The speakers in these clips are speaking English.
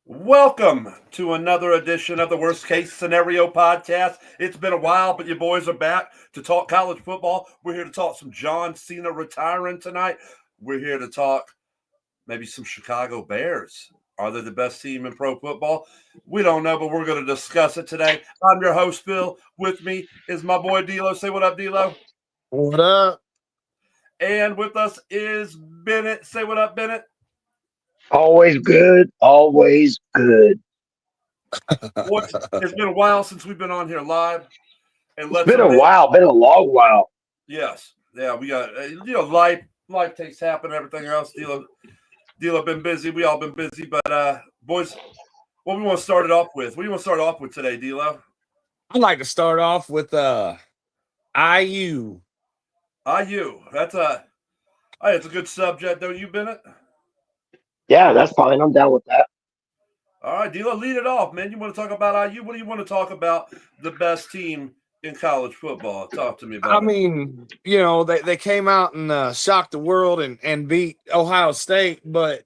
Welcome to another edition of the Worst Case Scenario podcast. It's been a while, but your boys are back to talk college football. We're here to talk some John Cena retiring tonight. We're here to talk maybe some Chicago Bears. Are they the best team in pro football? We don't know, but we're going to discuss it today. I'm your host, Phil. With me is my boy, D'Lo. Say what up, D'Lo. What up? And with us is Bennett. Say what up, Bennett. Always good, always good. Boys, it's been a while since we've been on here live. And It's been a while, been a long while. Yes. Yeah, we got life takes happen, everything else. Deal been busy. We all been busy. But boys, what we want to start it off with? What do you want to start off with today, D'Lo? I'd like to start off with IU. IU. It's a good subject, don't you, Bennett? Yeah, that's fine. I'm down with that. All right, D'Lo, lead it off, man. You want to talk about IU? What do you want to talk about the best team in college football? Talk to me about it. mean, they came out and shocked the world and beat Ohio State, but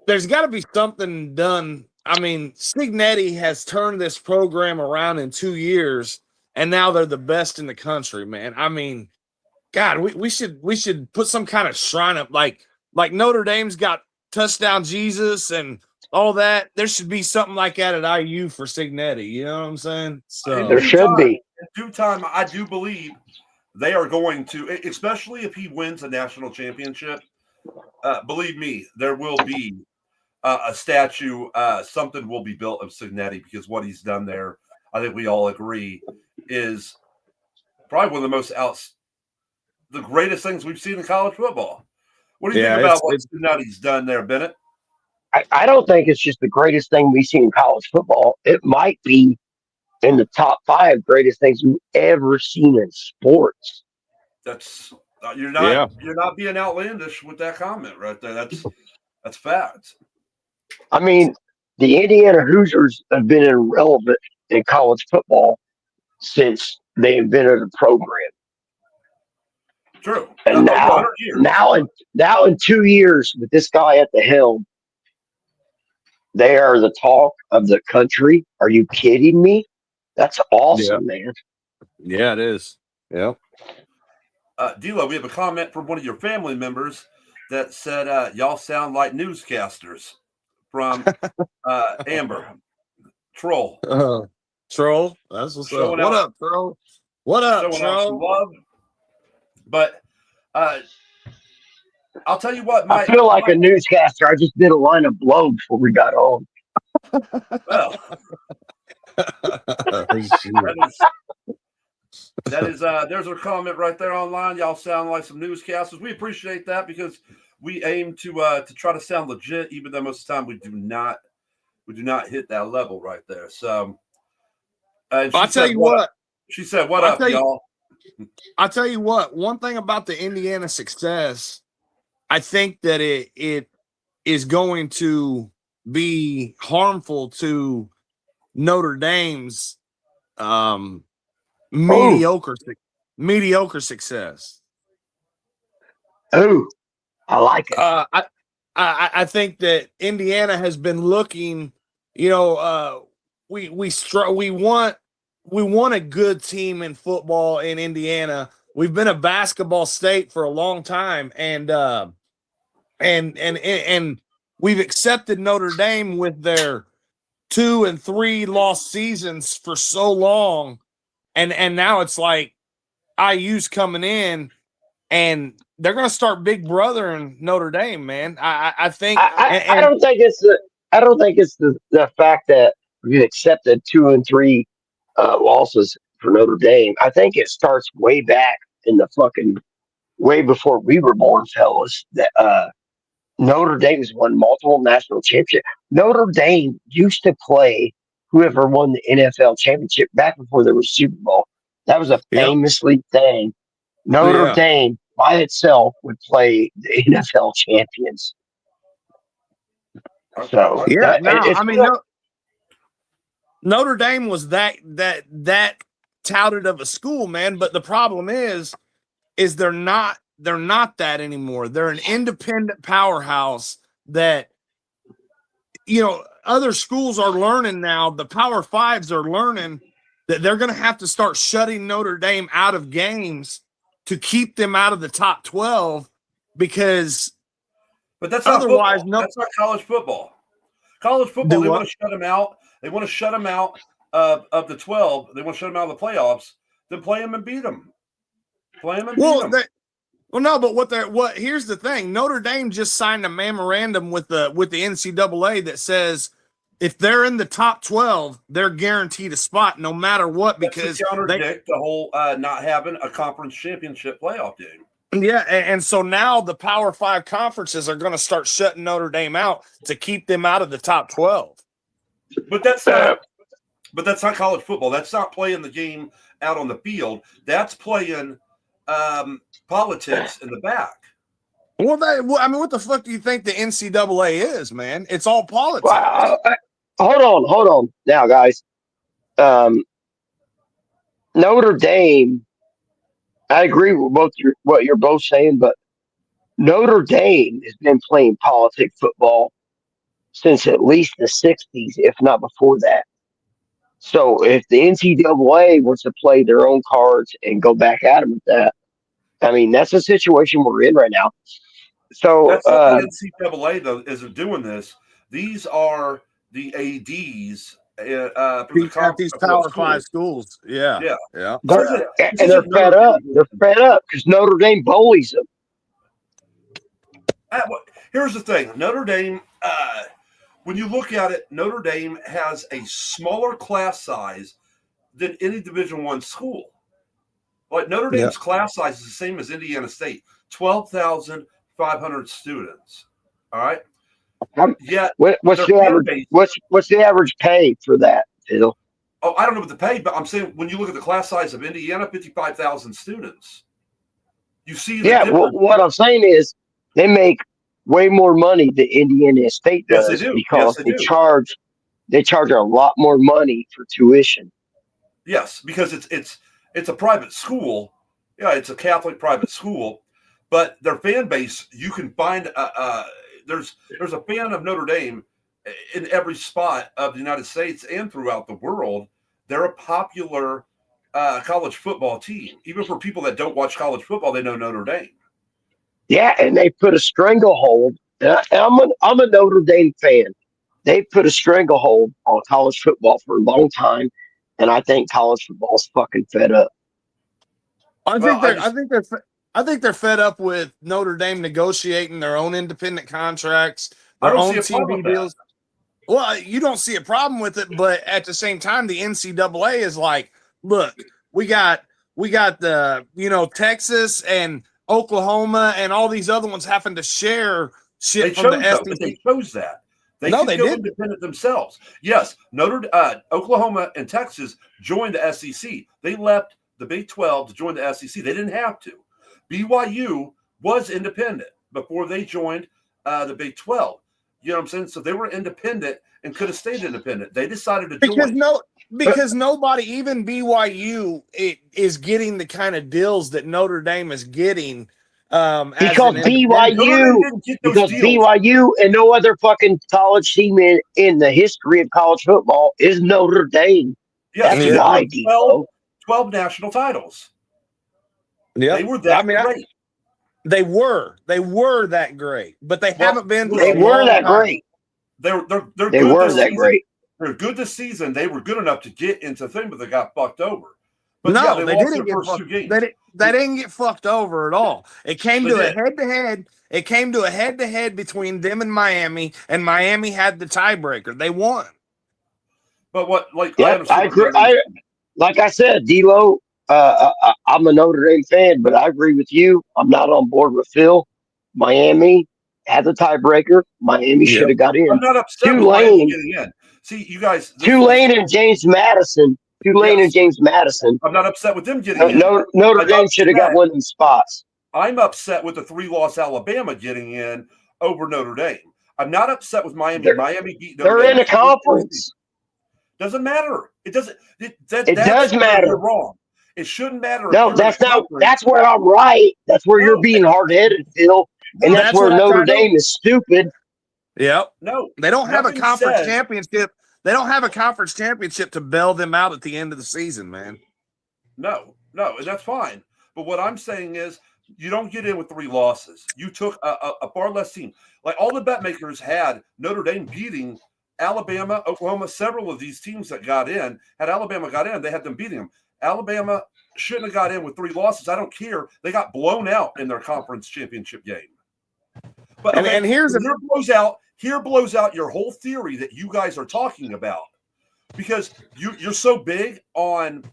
there's got to be something done. I mean, Cignetti has turned this program around in 2 years, and now they're the best in the country, man. I mean, God, we should put some kind of shrine up, like Notre Dame's got Touchdown Jesus and all that. There should be something like that at IU for Cignetti. You know what I'm saying? So There should be. In due time, I do believe they are going to, especially if he wins a national championship. Believe me, there will be a statue. Something will be built of Cignetti because what he's done there, I think we all agree, is probably one of the greatest things we've seen in college football. What do you think about what Cignetti's done there, Bennett? I don't think it's just the greatest thing we've seen in college football. It might be in the top 5 greatest things we've ever seen in sports. That's you're not being outlandish with that comment right there. That's fact. I mean, the Indiana Hoosiers have been irrelevant in college football since they invented a program. True. And now in 2 years with this guy at the helm, they are the talk of the country. Are you kidding me? That's awesome, man. Yeah, it is. Yeah. D'Lo, we have a comment from one of your family members that said, y'all sound like newscasters from Amber. Troll. Troll. That's what's up. What up, Troll? What up, Troll? But I'll tell you what. I feel like a newscaster. I just did a line of blow before we got on. Well, that is there's a comment right there online. Y'all sound like some newscasters. We appreciate that because we aim to try to sound legit, even though most of the time we do not hit that level right there. So I'll tell you what. She said, "What up, y'all?" I'll tell you what. One thing about the Indiana success, I think that it is going to be harmful to Notre Dame's mediocre success. Oh, I like it. I think that Indiana has been looking. We want a good team in football in Indiana. We've been a basketball state for a long time, and we've accepted Notre Dame with their 2 and 3 lost seasons for so long, and now it's like IU's coming in, and they're going to start big brother in Notre Dame, man. I think. I don't think it's the fact that we accepted 2 and 3 losses for Notre Dame. I think it starts way back in the way before we were born, fellas. That Notre Dame's won multiple national championships. Notre Dame used to play whoever won the NFL championship back before there was Super Bowl. That was a famously thing. Notre Dame by itself would play the NFL champions. So Notre Dame was that touted of a school, man. But the problem is they're not that anymore. They're an independent powerhouse that other schools are learning now. The Power Fives are learning that they're going to have to start shutting Notre Dame out of games to keep them out of the top 12 because but that's not otherwise, football. That's not college football. College football, they want to shut them out. They want to shut them out of the 12. They want to shut them out of the playoffs. Then play them and beat them. Play them and beat them. Well, no, but here's the thing. Notre Dame just signed a memorandum with the NCAA that says if they're in the top 12, they're guaranteed a spot no matter what, because they contradict the whole not having a conference championship playoff game. Yeah, and so now the Power 5 conferences are going to start shutting Notre Dame out to keep them out of the top 12. But that's not college football. That's not playing the game out on the field. That's playing politics in the back. Well, what the fuck do you think the NCAA is, man? It's all politics. Hold on. Now, guys, Notre Dame, I agree with what you're both saying, but Notre Dame has been playing politic football since at least the 60s, if not before that. So if the NCAA wants to play their own cards and go back at them with that, I mean, that's the situation we're in right now. So that's what the NCAA though isn't doing this. These are the ADs for these Power 5 schools. Yeah. They're fed up. They're fed up because Notre Dame bullies them. Here's the thing: Notre Dame. When you look at it, Notre Dame has a smaller class size than any Division I school. Like Notre Dame's class size is the same as Indiana State, 12,500 students. All right. Yeah. What's the average pay for that, Phil? Oh, I don't know what the pay, but I'm saying when you look at the class size of Indiana, 55,000 students. You see. What I'm saying is they make way more money than Indiana State does because they charge a lot more money for tuition. Yes, because it's a private school. Yeah, it's a Catholic private school, but their fan base, you can find there's a fan of Notre Dame in every spot of the United States and throughout the world. They're a popular college football team. Even for people that don't watch college football, they know Notre Dame. Yeah, and they put a stranglehold. I'm a Notre Dame fan. They put a stranglehold on college football for a long time, and I think college football's fucking fed up. I think they're fed up with Notre Dame negotiating their own independent contracts, their own TV deals. Well, you don't see a problem with it, but at the same time, the NCAA is like, look, we got the Texas and Oklahoma and all these other ones having to share shit from the SEC. They chose that. They go independent themselves. Yes, Oklahoma and Texas joined the SEC. They left the Big 12 to join the SEC. They didn't have to. BYU was independent before they joined the Big 12. You know what I'm saying? So they were independent and could have stayed independent. They decided to join. Because nobody, even BYU, is getting the kind of deals that Notre Dame is getting. Because BYU and no other fucking college team in the history of college football is Notre Dame. Yes, that's why. 12 national titles. Yeah, they were that great. They were that great, but they haven't been. They were that great. They're good. They were that great. They're good this season. They were good enough to get into thing, but they got fucked over. But no, they didn't get fucked. They didn't get fucked over at all. It came to a head-to-head. It came to a head-to-head between them and Miami had the tiebreaker. They won. But what? I agree. Like I said, D-Lo, I'm a Notre Dame fan, but I agree with you. I'm not on board with Phil. Miami had the tiebreaker. Miami should have got in. I'm not upset with Miami getting in. See, you guys. Tulane and James Madison. I'm not upset with them getting in. Notre Dame should have got one of them spots. I'm upset with the 3-loss Alabama getting in over Notre Dame. I'm not upset with Miami. Miami beat Notre Dame. They're in a conference. Doesn't matter. It doesn't. It does matter. You're wrong. It shouldn't matter. No, that's not. That's where I'm right. That's where you're being hard-headed, Phil. And that's where Notre Dame is stupid. Yep. No, They don't have a nothing conference says- championship. They don't have a conference championship to bail them out at the end of the season, man. No, and that's fine. But what I'm saying is, you don't get in with 3 losses. You took a far less team. Like all the bet makers had Notre Dame beating Alabama, Oklahoma. Several of these teams that got in, had Alabama got in, they had them beating them. Alabama shouldn't have got in with 3 losses. I don't care. They got blown out in their conference championship game. But And- and here's a- here blows out your whole theory that you guys are talking about, because you're so big on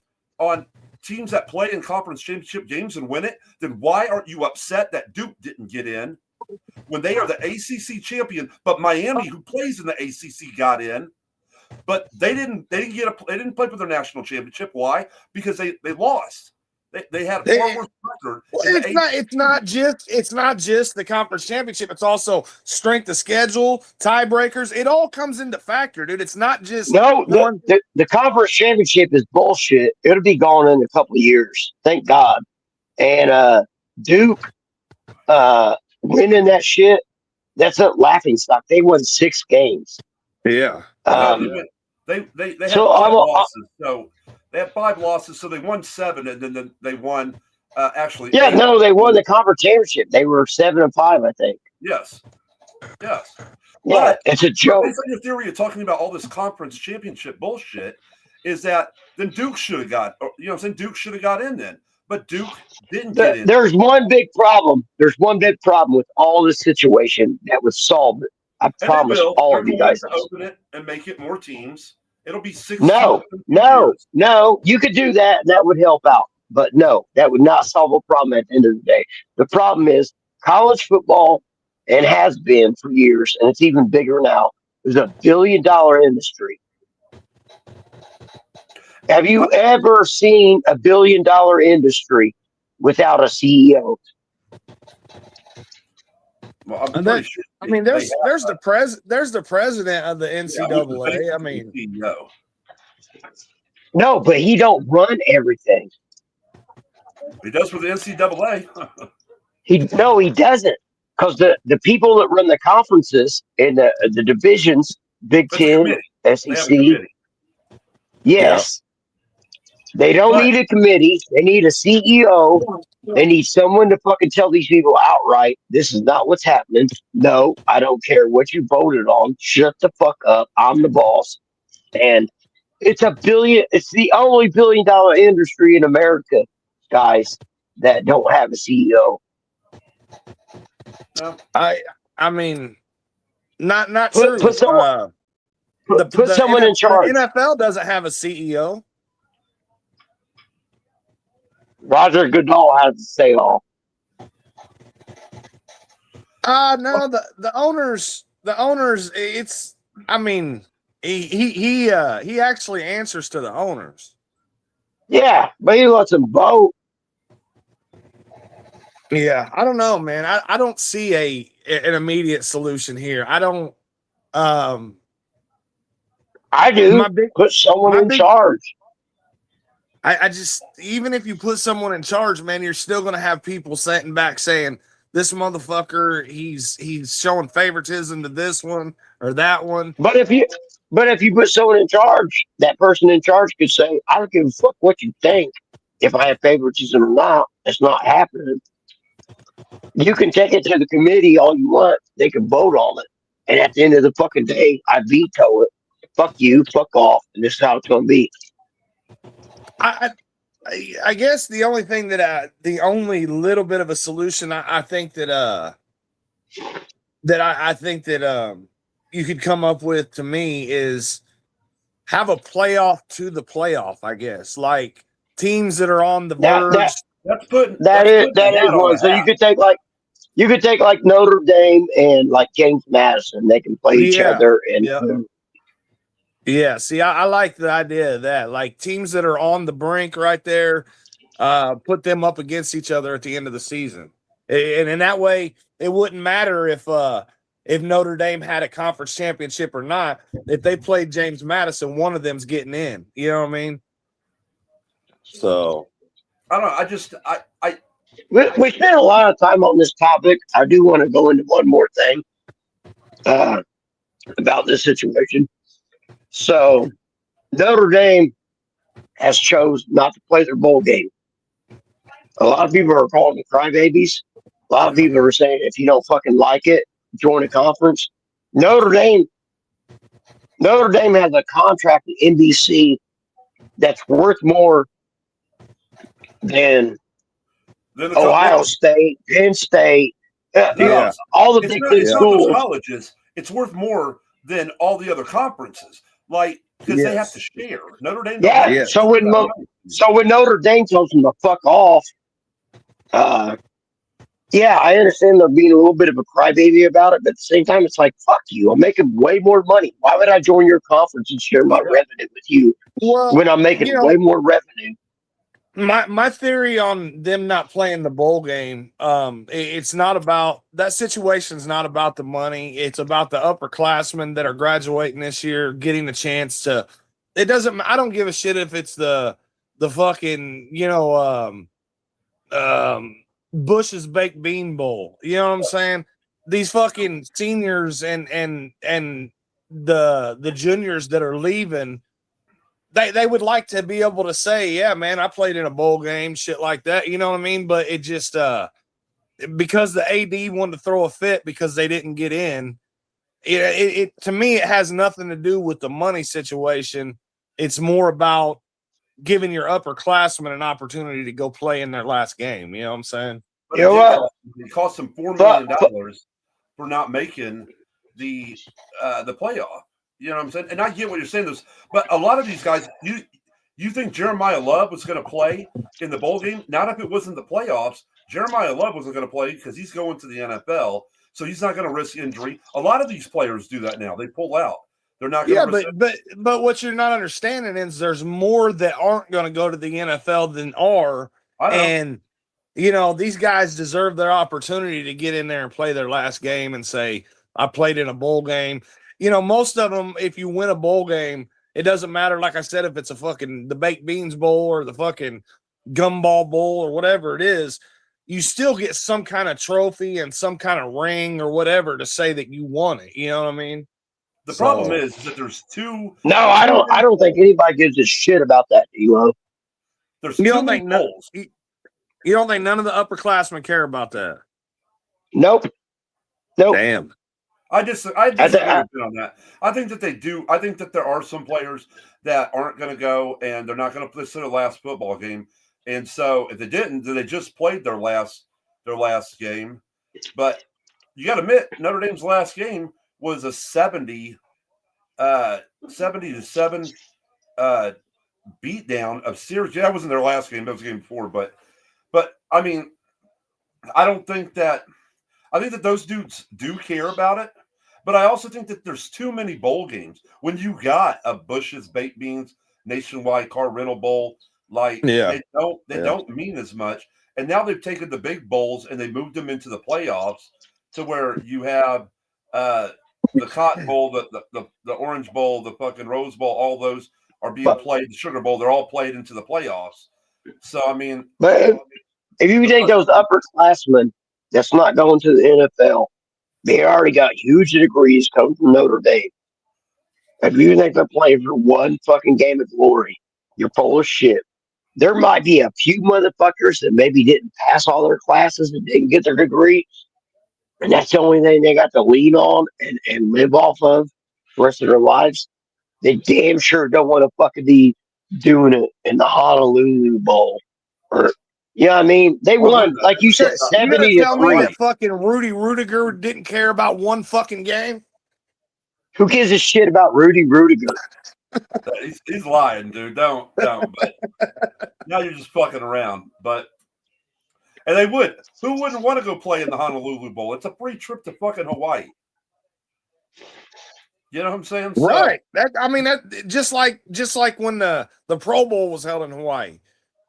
teams that play in conference championship games and win it. Then why aren't you upset that Duke didn't get in when they are the ACC champion? But Miami, who plays in the ACC, got in, but they didn't play for their national championship. Why? Because they lost. They had a far worse record. Well, in the it's not just the conference championship. It's also strength of schedule, tiebreakers. It all comes into factor, dude. It's not just No, one. the conference championship is bullshit. It'll be gone in a couple of years. Thank God. And Duke winning that shit, that's a laughing stock. They won 6 games. Yeah. They had So 5 losses. So they had 5 losses. So they won 7, and then they won actually. Yeah, 8. no, they won the conference championship. They were 7-5, I think. Yes. Yeah, But it's a joke. based on your theory of talking about all this conference championship bullshit, is that then Duke should have got, I'm saying Duke should have got in then, but Duke didn't get in. There's one big problem. There's one big problem with all this situation that would solve it. I And promise they will. all They're of you going guys. to open it and make it more teams. It'll be 6 No, teams. no. You could do that. That would help out. But no, that would not solve a problem at the end of the day. The problem is college football, and has been for years, and it's even bigger now, is a $1 billion industry. Have you ever seen a $1 billion industry without a CEO? Well, I'm And pretty sure. I mean, there's the president of the Yeah, NCAA. I mean, CEO. No, but he don't run everything. He does for the NCAA. He doesn't. Because the people that run the conferences and the divisions, Big That's a Ten, committee. They have a SEC, committee. yes. They don't But- need a committee. They need a CEO. They need someone to fucking tell these people outright, this is not what's happening. No, I don't care what you voted on. Shut the fuck up. I'm the boss. And it's the only $1 billion industry in America, guys, that don't have a CEO. No. I mean, not Put true. someone- Put someone in charge. The NFL doesn't have a CEO. Roger Goodall has to say all. No, the owners. It's. I mean, he actually answers to the owners. Yeah, but he lets them vote. Yeah, I don't know, man. I don't see an immediate solution here. I don't. I do. My big. Put someone my in big- charge. I just, even if you put someone in charge, man, you're still going to have people sitting back saying, this motherfucker, he's showing favoritism to this one or that one. But if you put someone in charge, that person in charge could say, I don't give a fuck what you think. If I have favoritism or not, it's not happening. You can take it to the committee all you want. They can vote on it. And at the end of the fucking day, I veto it. Fuck you, fuck off. And this is how it's going to be. I guess the only thing the only little bit of a solution I think that I think that you could come up with to me is have a playoff to the playoff. I guess like teams that are on the verge. That is one. So you could take like Notre Dame and like James Madison. They can play each other and. Yeah. Yeah, see, I like the idea of that. Like teams that are on the brink right there, put them up against each other at the end of the season. And in that way, it wouldn't matter if Notre Dame had a conference championship or not. If they played James Madison, one of them's getting in. You know what I mean? So I don't know. We spent a lot of time on this topic. I do want to go into one more thing. about this situation. So Notre Dame has chose not to play their bowl game. A lot of people are calling them crybabies. A lot of people are saying if you don't fucking like it, join a conference. Notre Dame, Notre Dame has a contract with NBC that's worth more than Then the Ohio State, Penn State, no, all the it's big not. It's not those schools. colleges. It's worth more than all the other conferences, like because they have to share. Notre Dame. Yeah. So when Notre Dame tells them to fuck off, yeah, I understand they're being a little bit of a crybaby about it, but at the same time, it's like, fuck you. I'm making way more money. Why would I join your conference and share my revenue with you when I'm making way more revenue? My theory on them not playing the bowl game, it's not about that situation's not about the money. It's about the upperclassmen that are graduating this year getting the chance to. It doesn't. I don't give a shit if it's the fucking Bush's Baked Bean Bowl. You know what I'm saying? These fucking seniors and the juniors that are leaving. They would like to be able to say, yeah, man, I played in a bowl game, shit like that. You know what I mean? But it just because the AD wanted to throw a fit because they didn't get in. It to me, it has nothing to do with the money situation. It's more about giving your upperclassmen an opportunity to go play in their last game. You know what I'm saying? But you know what? It cost them $4 million for not making the playoff. You know what I'm saying? And I get what you're saying. But a lot of these guys, you think Jeremiah Love was going to play in the bowl game? Not if it wasn't the playoffs. Jeremiah Love wasn't going to play because he's going to the NFL, so he's not going to risk injury. A lot of these players do that now. They pull out. They're not going to. Yeah, but what you're not understanding is there's more that aren't going to go to the NFL than are, and these guys deserve their opportunity to get in there and play their last game and say, I played in a bowl game. Most of them, if you win a bowl game, it doesn't matter. Like I said, if it's the Baked Beans Bowl or the fucking Gumball Bowl or whatever it is, you still get some kind of trophy and some kind of ring or whatever to say that you won it. You know what I mean? The problem is that there's two. No, I don't think anybody gives a shit about that, Elo. There's too many bowls. You don't think none of the upperclassmen care about that? Nope. Damn. I disagree on that. I think that they do. I think that there are some players that aren't going to go and they're not going to play their last football game. And so if they didn't, then they just played their last game. But you got to admit, Notre Dame's last game was a 70 to 7 beatdown of Syracuse. That wasn't their last game. That was the game before. But I mean, I think that those dudes do care about it. But I also think that there's too many bowl games. When you got a Bush's Baked Beans Nationwide Car Rental Bowl, they don't mean as much. And now they've taken the big bowls and they moved them into the playoffs to where you have the Cotton Bowl, the Orange Bowl, the fucking Rose Bowl. All those are being played. The Sugar Bowl, they're all played into the playoffs. So I mean, but if you take those upperclassmen that's not going to the NFL, they already got huge degrees coming from Notre Dame. If you think they're playing for one fucking game of glory, you're full of shit. There might be a few motherfuckers that maybe didn't pass all their classes and didn't get their degree, and that's the only thing they got to lean on and live off of the rest of their lives. They damn sure don't want to fucking be doing it in the Honolulu Bowl. Or, you know what I mean? They won, like you said, 70 to 3. That fucking Rudy Rudiger didn't care about one fucking game? Who gives a shit about Rudy Rudiger? He's lying, dude. Don't. But now you're just fucking around. And they would. Who wouldn't want to go play in the Honolulu Bowl? It's a free trip to fucking Hawaii. You know what I'm saying? Right. That just like when the Pro Bowl was held in Hawaii.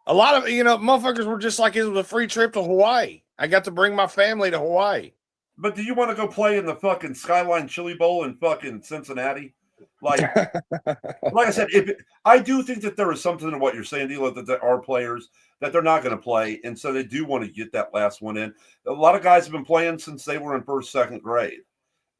A lot of motherfuckers were just like, it was a free trip to Hawaii. I got to bring my family to Hawaii. But do you want to go play in the fucking Skyline Chili Bowl in fucking Cincinnati? Like I said, I do think that there is something in what you're saying, Elo, that there are players that they're not going to play, and so they do want to get that last one in. A lot of guys have been playing since they were in first, second grade.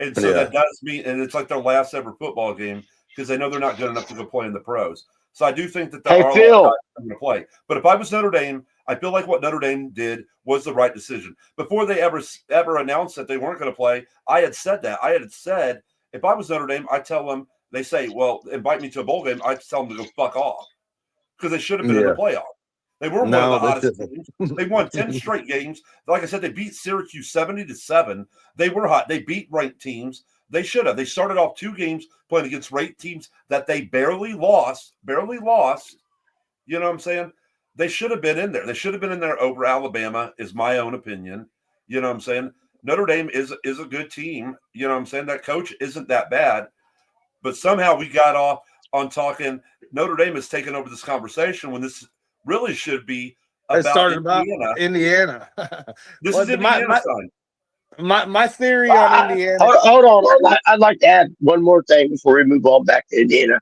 And so that does mean, and it's like their last ever football game because they know they're not good enough to go play in the pros. So I do think that there Hey, are a lot Phil. of guys going to play. But if I was Notre Dame, I feel like what Notre Dame did was the right decision. Before they ever announced that they weren't going to play, I had said that. I had said if I was Notre Dame, I tell them, they say, well, invite me to a bowl game. I'd tell them to go fuck off because they should have been in the playoff. They were one of the hottest teams. They won 10 straight games. Like I said, they beat Syracuse 70-7. They were hot. They beat ranked teams. They should have. They started off 2 games playing against ranked teams that they barely lost. Barely lost. You know what I'm saying? They should have been in there. They should have been in there over Alabama, is my own opinion. You know what I'm saying? Notre Dame is a good team. You know what I'm saying? That coach isn't that bad. But somehow we got off on talking Notre Dame has taken over this conversation when this really should be about Indiana. This is Indiana's time. My theory on Indiana. Hold on. I'd like to add one more thing before we move on back to Indiana.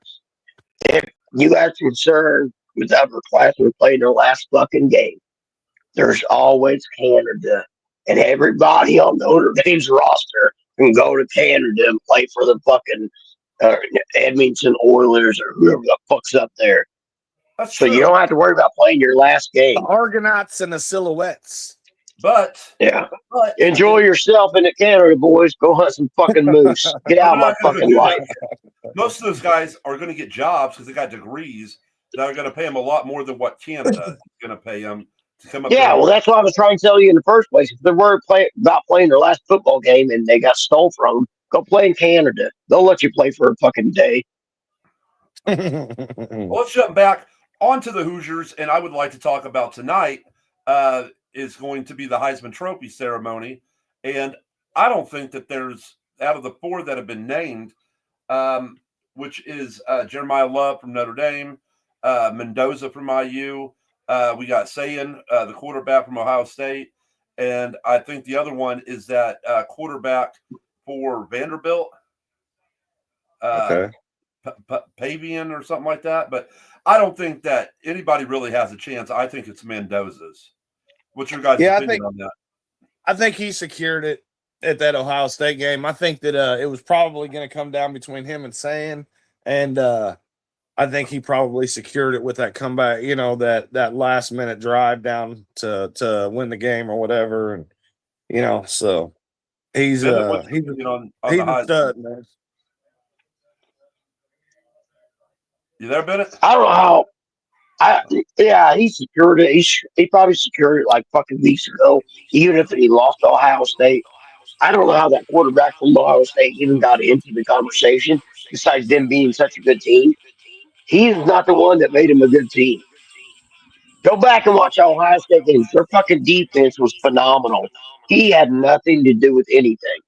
If you guys are concerned with upperclassmen playing their last fucking game, there's always Canada. And everybody on Notre Dame's roster can go to Canada and play for the fucking Edmonton Oilers or whoever the fuck's up there. That's so true. You don't have to worry about playing your last game. The Argonauts and the Silhouettes. But enjoy yourself in Canada, boys. Go hunt some fucking moose. Get out of my fucking life. Most of those guys are going to get jobs because they got degrees that are going to pay them a lot more than what Canada is going to pay them to come up. Yeah, well, that's what I was trying to tell you in the first place. If they were about playing their last football game and they got stole from them, go play in Canada. They'll let you play for a fucking day. Well, let's jump back onto the Hoosiers, and I would like to talk about tonight. Is going to be the Heisman Trophy ceremony. And I don't think that there's, out of the 4 that have been named, which is Jeremiah Love from Notre Dame, Mendoza from IU, we got Sayin, the quarterback from Ohio State, and I think the other one is that quarterback for Vanderbilt, Pavian or something like that. But I don't think that anybody really has a chance. I think it's Mendoza's. What's your guys' opinion on that? I think he secured it at that Ohio State game. I think that it was probably going to come down between him and Sayin, and I think he probably secured it with that comeback. You know, that last minute drive down to win the game or whatever, and so he's a stud, man. You there, Bennett? I don't know how. He secured it. He probably secured it like fucking weeks ago, even if he lost to Ohio State. I don't know how that quarterback from Ohio State even got into the conversation, besides them being such a good team. He's not the one that made him a good team. Go back and watch Ohio State games. Their fucking defense was phenomenal. He had nothing to do with anything.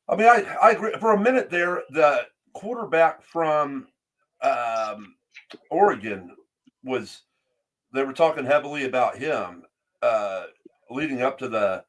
I mean, I agree. For a minute there, the quarterback from Oregon they were talking heavily about him leading up to the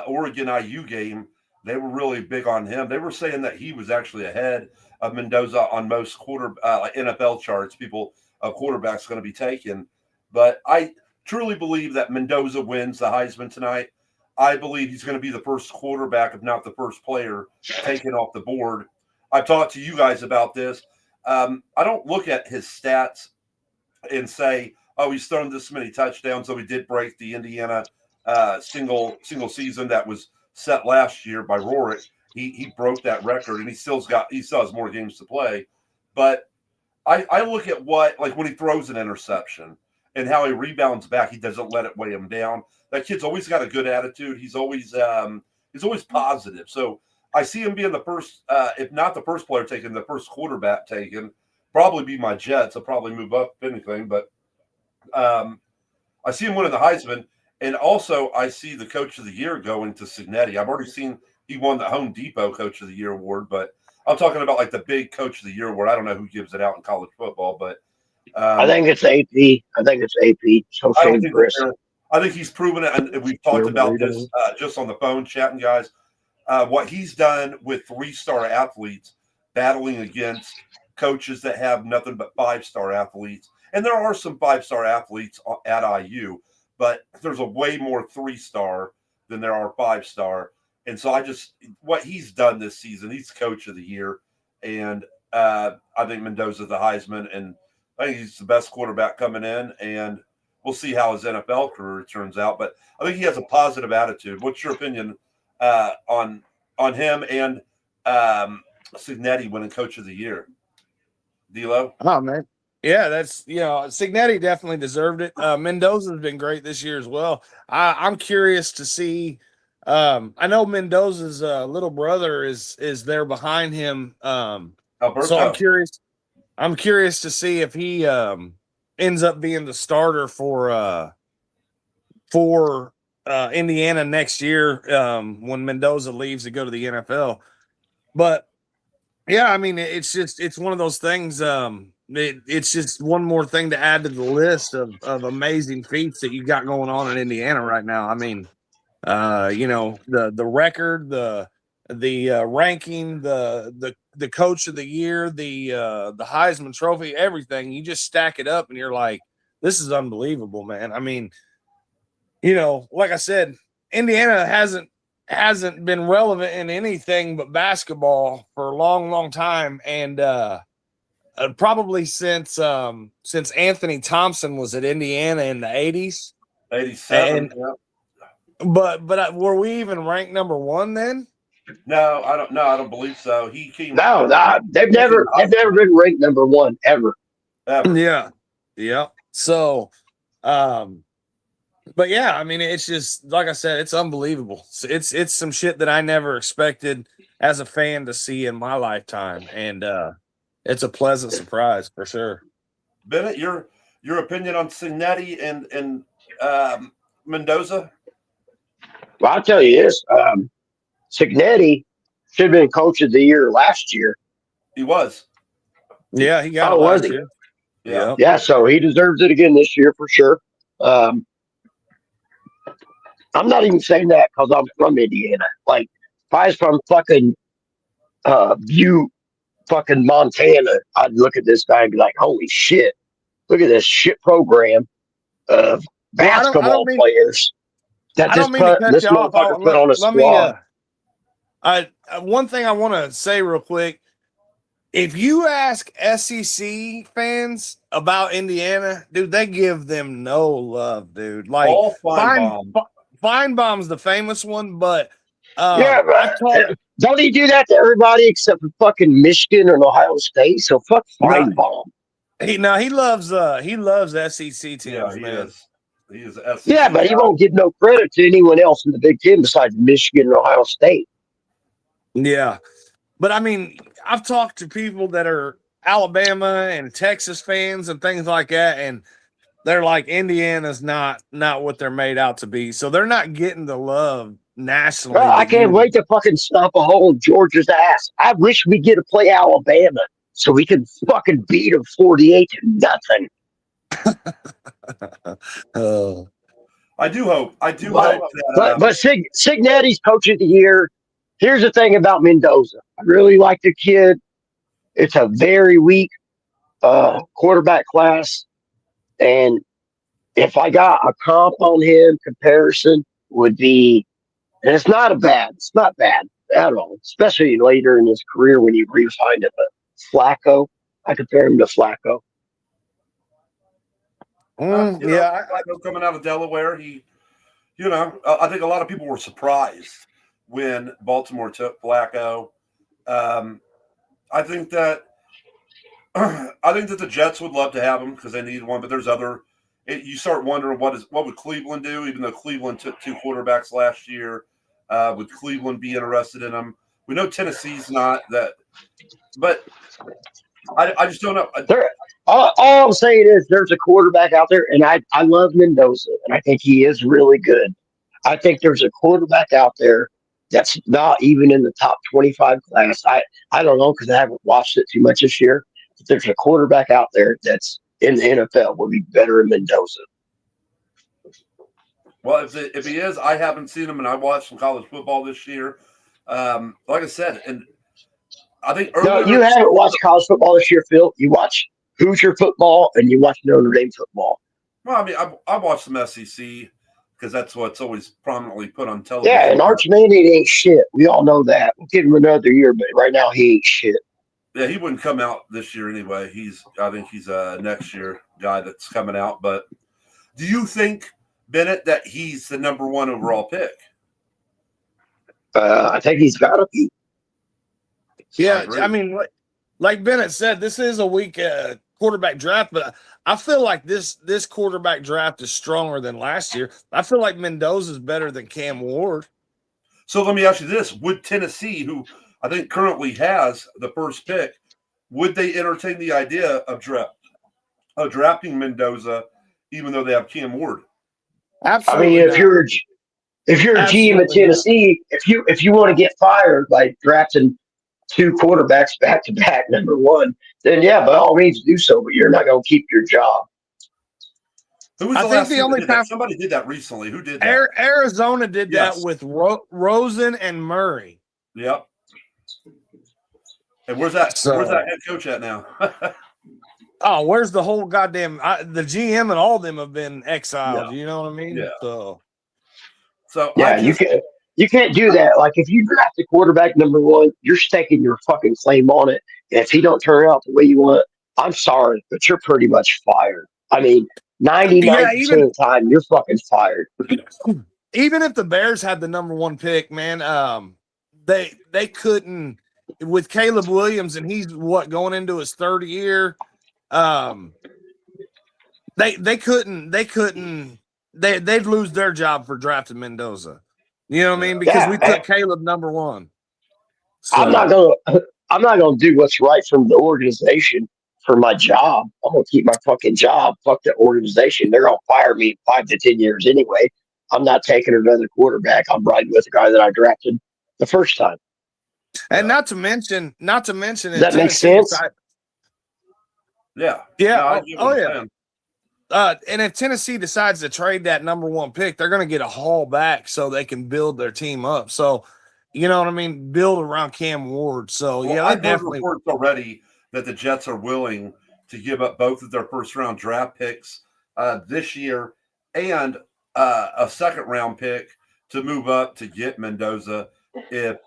Oregon IU game. They were really big on him. They were saying that he was actually ahead of Mendoza on most NFL charts. Quarterbacks going to be taken. But I truly believe that Mendoza wins the Heisman tonight. I believe he's going to be the first quarterback, if not the first player, taken off the board. I've talked to you guys about this. I don't look at his stats and say, oh, he's thrown this many touchdowns, so he did break the Indiana single season that was set last year by Rorick. He broke that record, and he still has more games to play. But I look at when he throws an interception and how he rebounds back, he doesn't let it weigh him down. That kid's always got a good attitude. He's always positive. So I see him being the first, if not the first player taken, the first quarterback taken. Probably be my Jets. I'll probably move up if anything. But I see him winning the Heisman. And also I see the Coach of the Year going to Cignetti. I've already seen he won the Home Depot Coach of the Year award. But I'm talking about like the big Coach of the Year award. I don't know who gives it out in college football. But I think it's AP. I think he's proven it. And we've talked about this just on the phone chatting, guys. What he's done with 3-star athletes battling against coaches that have nothing but 5-star athletes. And there are some 5-star athletes at IU, but there's a way more 3-star than there are 5-star. And so what he's done this season, he's coach of the year. And I think Mendoza's the Heisman, and I think he's the best quarterback coming in. And we'll see how his NFL career turns out. But I think he has a positive attitude. What's your opinion on him and Cignetti winning coach of the year? D'Lo? Oh, man. Yeah, that's, Cignetti definitely deserved it. Mendoza's been great this year as well. I'm curious to see. I know Mendoza's little brother is there behind him. Alberto. So I'm curious to see if he ends up being the starter for Indiana next year when Mendoza leaves to go to the NFL. But yeah, I mean, it's one of those things. It's just one more thing to add to the list of amazing feats that you got going on in Indiana right now. I mean, the record, the ranking, the coach of the year, the Heisman Trophy, everything. You just stack it up, and you're like, this is unbelievable, man. I mean, like I said, Indiana hasn't been relevant in anything but basketball for a long, long time, and probably since Anthony Thompson was at Indiana in the 80s. 87. Yeah. But were we even ranked number one then? No, I don't. No, I don't believe so. He came. No, they've never been ranked number one ever. Yeah. So, but yeah, I mean, it's just like I said, it's unbelievable. It's some shit that I never expected as a fan to see in my lifetime, and it's a pleasant surprise for sure. Bennett, your opinion on Cignetti and Mendoza? Well, I'll tell you this: Cignetti should have been coach of the year last year. He was. Yeah, he got. Oh, was last he? year. Yeah. Yeah, so he deserves it again this year for sure. I'm not even saying that because I'm from Indiana. Like, if I was from fucking Butte, fucking Montana, I'd look at this guy and be like, holy shit, look at this shit program of basketball players that this motherfucker put on a squad. One thing I want to say real quick. If you ask SEC fans about Indiana, dude, they give them no love, dude. Like, Feinbaum's the famous one, but don't he do that to everybody except for fucking Michigan and Ohio State? So fuck Feinbaum. He loves SEC teams. Yeah, man. He is SEC. Yeah, but he won't give no credit to anyone else in the Big Ten besides Michigan and Ohio State. Yeah, but I mean, I've talked to people that are Alabama and Texas fans and things like that, and they're like, Indiana's not what they're made out to be. So they're not getting the love nationally. Well, I can't wait to fucking stomp a hole in Georgia's ass. I wish we get to play Alabama so we can fucking beat them 48-0. I do hope. But Cignetti's coach of the year. Here's the thing about Mendoza. I really like the kid. It's a very weak quarterback class. And if I got a comp on him, comparison would be, and it's not bad at all, especially later in his career when you refined it. But Flacco, I compare him to Flacco. Flacco coming out of Delaware, I think a lot of people were surprised when Baltimore took Flacco. I think that the Jets would love to have him because they need one, but there's other. You start wondering what would Cleveland do, even though Cleveland took two quarterbacks last year. Would Cleveland be interested in him? We know Tennessee's not that, but I just don't know. All I'm saying is there's a quarterback out there, and I love Mendoza, and I think he is really good. I think there's a quarterback out there that's not even in the top 25 class. I don't know because I haven't watched it too much this year. But there's a quarterback out there that's in the NFL would be better than Mendoza. Well, if he is, I haven't seen him, and I watched some college football this year. Like I said, and I think you haven't watched college football this year, Phil. You watch Hoosier football and you watch Notre Dame football. Well, I mean, I watched some SEC because that's what's always prominently put on television. Yeah, and Arch Manning ain't shit. We all know that. We'll give him another year, but right now he ain't shit. Yeah, he wouldn't come out this year anyway. I think he's a next year guy that's coming out. But do you think, Bennett, that he's the number 1 overall pick? I think he's got to be. Yeah, I mean, like Bennett said, this is a weak quarterback draft, but I feel like this quarterback draft is stronger than last year. I feel like Mendoza is better than Cam Ward. So let me ask you this: would Tennessee, who I think currently has the first pick, would they entertain the idea of drafting Mendoza, even though they have Cam Ward? Absolutely. I mean, if you're a GM in Tennessee, if you want to get fired by drafting 2 quarterbacks back to back, number 1, then yeah, by all means do so. But you're not going to keep your job. Who was the last team that did that? Somebody did that recently. Who did that? Arizona did that with Rosen and Murray. Yep. And where's that head coach at now? Oh, where's the whole goddamn the GM and all of them have been exiled. Yeah. You know what I mean? Yeah. So yeah, you can't do that. Like if you draft a quarterback number 1, you're staking your fucking claim on it. And if he don't turn out the way you want, I'm sorry, but you're pretty much fired. I mean, 99% of the time, you're fucking fired. Even if the Bears had the number 1 pick, man, they couldn't with Caleb Williams, and he's going into his 3rd year. They'd lose their job for drafting Mendoza. You know what I mean? Because we took Caleb number 1. So. I'm not gonna do what's right from the organization for my job. I'm gonna keep my fucking job. Fuck the organization. They're gonna fire me in 5 to 10 years anyway. I'm not taking another quarterback. I'm riding with the guy that I drafted the first time. And not to mention, does that make sense? Yeah. Yeah. Yeah. And if Tennessee decides to trade that number 1 pick, they're going to get a haul back so they can build their team up. So, you know what I mean? Build around Cam Ward. So, I've heard reports already that the Jets are willing to give up both of their first-round draft picks this year and a second-round pick to move up to get Mendoza. If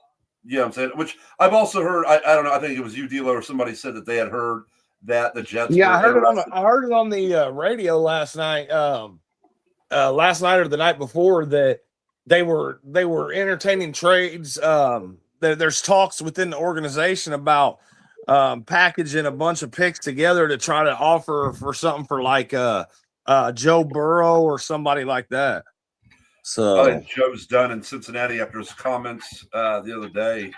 you know what I'm saying, which I've also heard. I don't know. I think it was you, D'Lo, or somebody said that they had heard that the Jets. Yeah, I heard it on the radio last night. Last night or the night before that they were entertaining trades. There's talks within the organization about packaging a bunch of picks together to try to offer for something for like Joe Burrow or somebody like that. So Joe's done in Cincinnati after his comments the other day.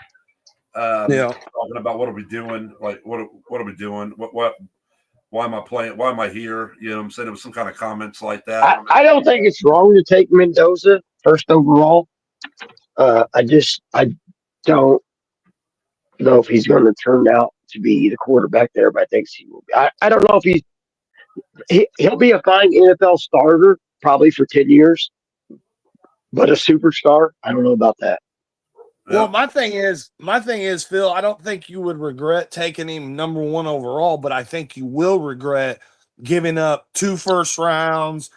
Talking about what are we doing? Like what are we doing? What why am I playing? Why am I here? You know what I'm saying? It was some kind of comments like that. I don't think it's wrong to take Mendoza first overall. I don't know if he's going to turn out to be the quarterback there, but I think he will be. I don't know if he'll be a fine NFL starter probably for 10 years, but a superstar, I don't know about that. Well, my thing is, Phil, I don't think you would regret taking him number 1 overall, but I think you will regret giving up 2 first rounds,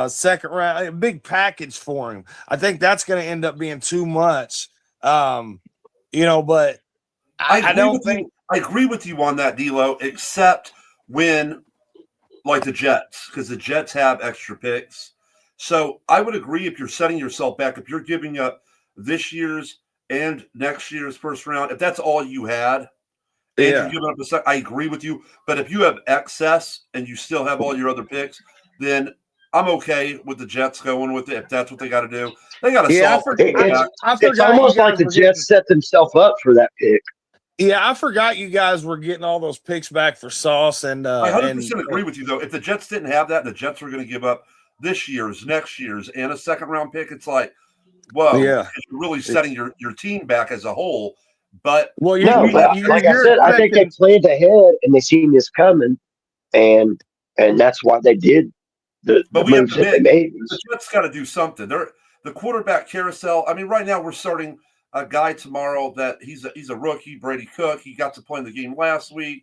second round, a big package for him. I think that's going to end up being too much. But I don't think I agree with you on that, D'Lo, except when like the Jets, because the Jets have extra picks. So I would agree if you're setting yourself back, if you're giving up this year's and next year's first round, if that's all you had, and you're giving up I agree with you. But if you have excess and you still have all your other picks, then I'm okay with the Jets going with it if that's what they got to do. They got to solve it. It's almost like the Jets set themselves up for that pick. Yeah, I forgot you guys were getting all those picks back for Sauce. And I 100% agree with you, though. If the Jets didn't have that and the Jets were going to give up this year's, next year's, and a second-round pick, it's like, whoa, you're really setting your team back as a whole. But like I said, I think they planned ahead and they seen this coming, and that's why they did the moves that they made. The Jets got to do something. They're the quarterback carousel. I mean, right now we're starting a guy tomorrow that he's a rookie, Brady Cook. He got to play in the game last week.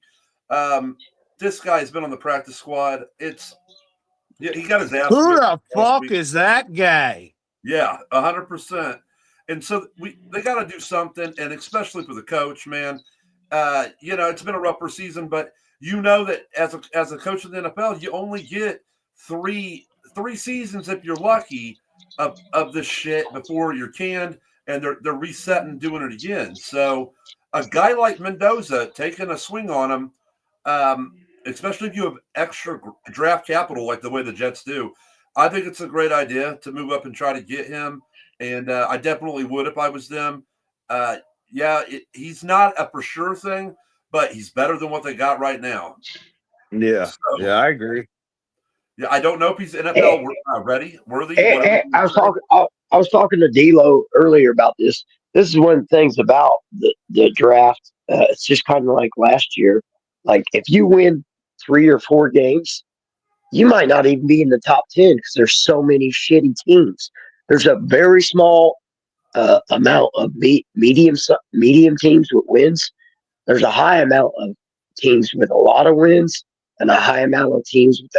This guy has been on the practice squad. Yeah, he got his ass. Who whipped the last fuck week. is that guy? Yeah, 100%. And so they got to do something, and especially for the coach, man. It's been a rougher season, but you know that as a coach in the NFL, you only get three seasons if you're lucky of this shit before you're canned, and they're resetting, doing it again. So a guy like Mendoza taking a swing on him, especially if you have extra draft capital like the way the Jets do, I think it's a great idea to move up and try to get him. And I definitely would if I was them. He's not a for sure thing, but he's better than what they got right now. Yeah, So, I agree. Yeah, I don't know if he's NFL worthy. I was talking to D'Lo earlier about this. This is one of the things about the draft. It's just kind of like last year. Like if you win 3 or 4 games, you might not even be in the top 10 because there's so many shitty teams. There's a very small amount of medium teams with wins. There's a high amount of teams with a lot of wins and a high amount of teams with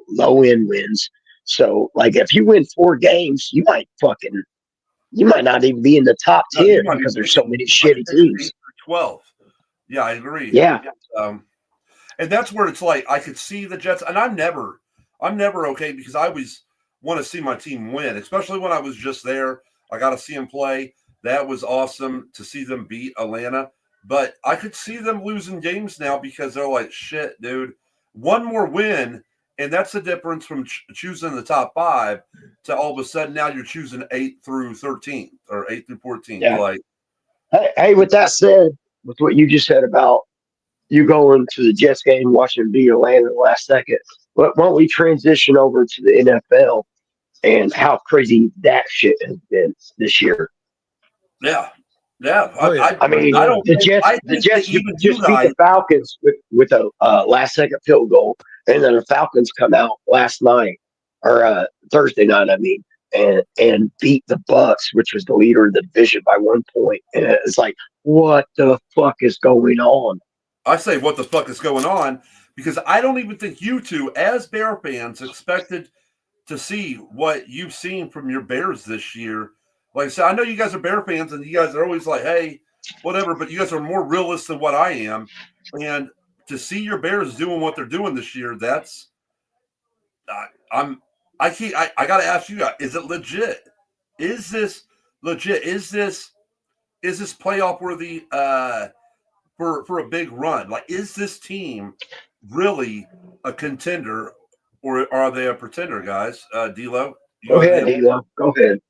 low end wins. So, like, if you win 4 games, you might not even be in the top 10 because there's so many shitty teams. 12. Yeah, I agree. Yeah. And that's where it's like I could see the Jets, and I'm never okay because I always want to see my team win, especially when I was just there. I got to see them play. That was awesome to see them beat Atlanta. But I could see them losing games now because they're like, shit, dude, one more win. And that's the difference from choosing the top 5 to all of a sudden now you're choosing 8 through 13 or 8 through 14. Yeah. Like, hey, with that said, with what you just said about you going to the Jets game, watching beat Atlanta in the last second, why don't we transition over to the NFL and how crazy that shit has been this year? Yeah. Oh, yeah. I mean, the Jets just beat the Falcons with a last second field goal, and then the Falcons come out last night or Thursday night, I mean, and beat the Bucks, which was the leader of the division by 1 point. And it's like, what the fuck is going on? I say, what the fuck is going on? Because I don't even think you two, as Bear fans, expected to see what you've seen from your Bears this year. Like I said, I know you guys are Bear fans, and you guys are always like, hey, whatever, but you guys are more realist than what I am. And to see your Bears doing what they're doing this year, that's I got to ask you guys, is it legit? Is this legit? Is this playoff worthy for a big run? Like, is this team really a contender, or are they a pretender, guys? D'Lo, go ahead, D'Lo. Go ahead.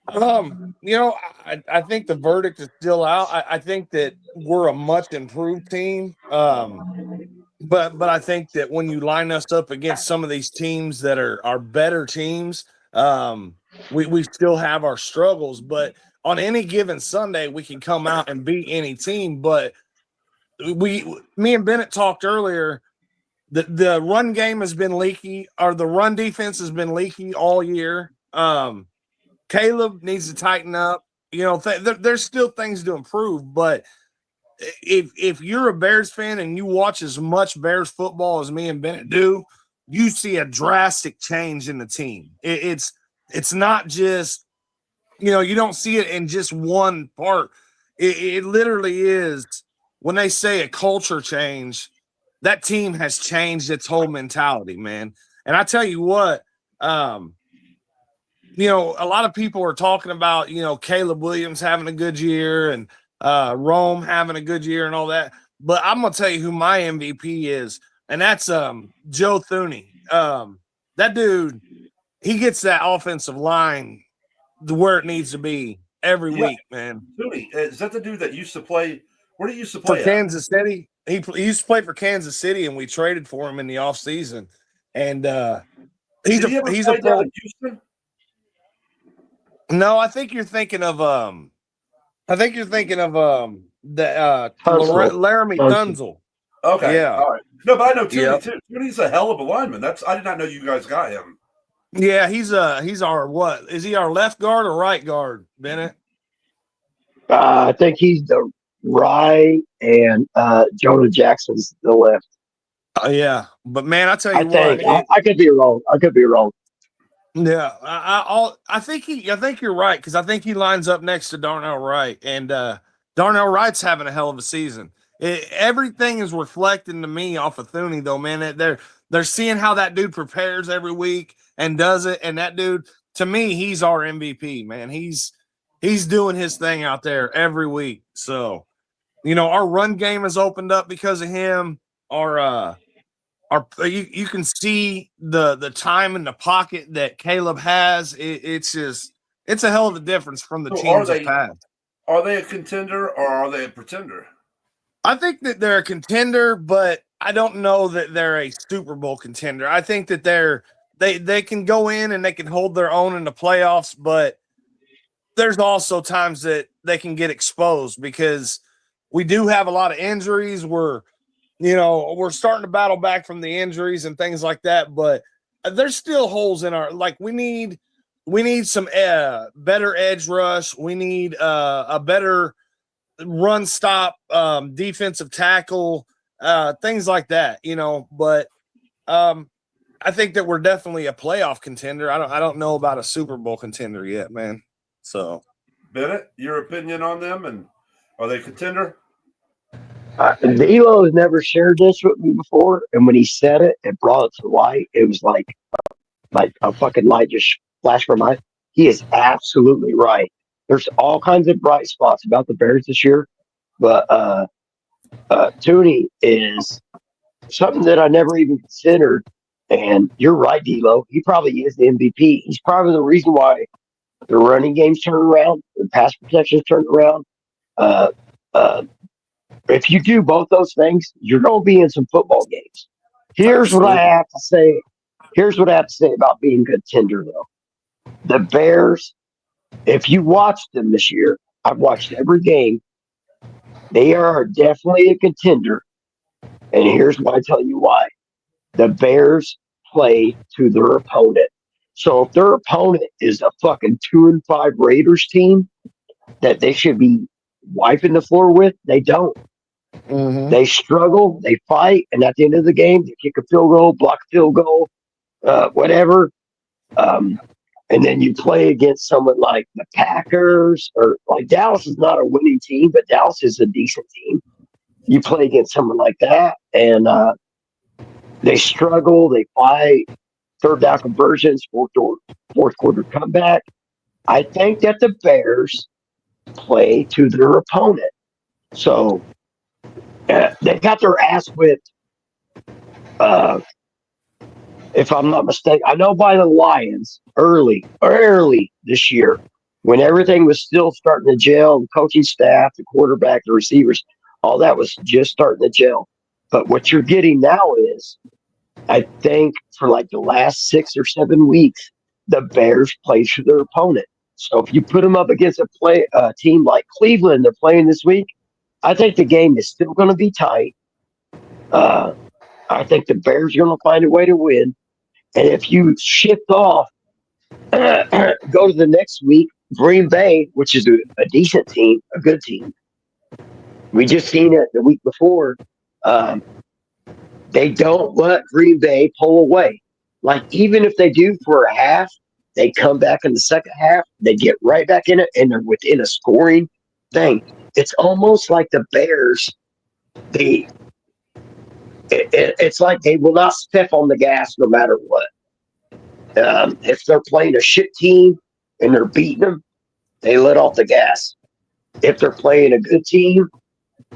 I think the verdict is still out. I think that we're a much improved team. But I think that when you line us up against some of these teams that are better teams, we still have our struggles. But on any given Sunday, we can come out and beat any team. But me and Bennett talked earlier. The run game has been leaky, or the run defense has been leaky all year. Caleb needs to tighten up. There's still things to improve, but if you're a Bears fan and you watch as much Bears football as me and Bennett do, you see a drastic change in the team. It's not just, you don't see it in just one part. It literally is, when they say a culture change, that team has changed its whole mentality, man. And I tell you what, a lot of people are talking about, Caleb Williams having a good year and Rome having a good year and all that. But I'm going to tell you who my MVP is, and that's Joe Thuney. That dude, he gets that offensive line to where it needs to be every week, man. Thuney, is that the dude that used to play? Where did he used to play for Kansas City? He used to play for Kansas City, and we traded for him in the offseason. And he's a pro. In Houston? No, I think you're thinking of Laramie Tunzel. Okay, yeah, all right. No, but I know Thuney too. Thuney's a hell of a lineman. I did not know you guys got him. Yeah, he's our what? Is he our left guard or right guard, Bennett? I think he's the right, and Jonah Jackson's the left. Yeah, but man, I tell you I think what, I could be wrong. I could be wrong. yeah, I think you're right because I think he lines up next to Darnell Wright, and Darnell Wright's having a hell of a season. Everything is reflecting to me off of Thuney though, man. They're seeing how that dude prepares every week and does it, and that dude to me, he's our MVP, man. He's doing his thing out there every week. So our run game has opened up because of him. You can see the time in the pocket that Caleb has. It's a hell of a difference from the So teams of past. Are they a contender or are they a pretender? I think that they're a contender, but I don't know that they're a Super Bowl contender. I think that they can go in and they can hold their own in the playoffs, but there's also times that they can get exposed because we do have a lot of injuries. We're starting to battle back from the injuries and things like that, but there's still holes in our we need some better edge rush. We need a better run stop, defensive tackle, things like that, but I think that we're definitely a playoff contender. I don't know about a Super Bowl contender yet, man. So Bennett, your opinion on them, and are they a contender? D'Lo has never shared this with me before, and when he said it and brought it to light, it was like a fucking light just flashed from my eyes. He is absolutely right. There's all kinds of bright spots about the Bears this year, but Tooney is something that I never even considered. And you're right, D'Lo. He probably is the MVP. He's probably the reason why the running game's turned around, the pass protection's turned around. Uh, uh, if you do both those things, you're going to be in some football games. Here's what I have to say. Here's what I have to say about being a contender, though. The Bears, if you watched them this year, I've watched every game. They are definitely a contender. And here's why I tell you why. The Bears play to their opponent. So if their opponent is a fucking 2-5 Raiders team that they should be wiping the floor with, they don't. mm-hmm. They struggle, they fight, and at the end of the game, they kick a field goal, block a field goal, whatever. And then you play against someone like the Packers, or like Dallas is not a winning team, but Dallas is a decent team. You play against someone like that, and they struggle, they fight, third down conversions, fourth quarter comeback. I think that the Bears play to their opponent. So they got their ass whipped. If I'm not mistaken, I know by the Lions early this year, when everything was still starting to gel, the coaching staff, the quarterback, the receivers, all that was just starting to gel. But what you're getting now is, I think for like the last 6 or 7 weeks, the Bears play to their opponent. So if you put them up against a team like Cleveland, they're playing this week, I think the game is still going to be tight. I think the Bears are going to find a way to win. And if you shift off, go to the next week, Green Bay, which is a decent team, a good team. We just seen it the week before. They don't let Green Bay pull away. Like, even if they do for a half, they come back in the second half, they get right back in it, and they're within a scoring thing. It's almost like the Bears, it's like they will not step on the gas no matter what. If they're playing a shit team and they're beating them, they let off the gas. If they're playing a good team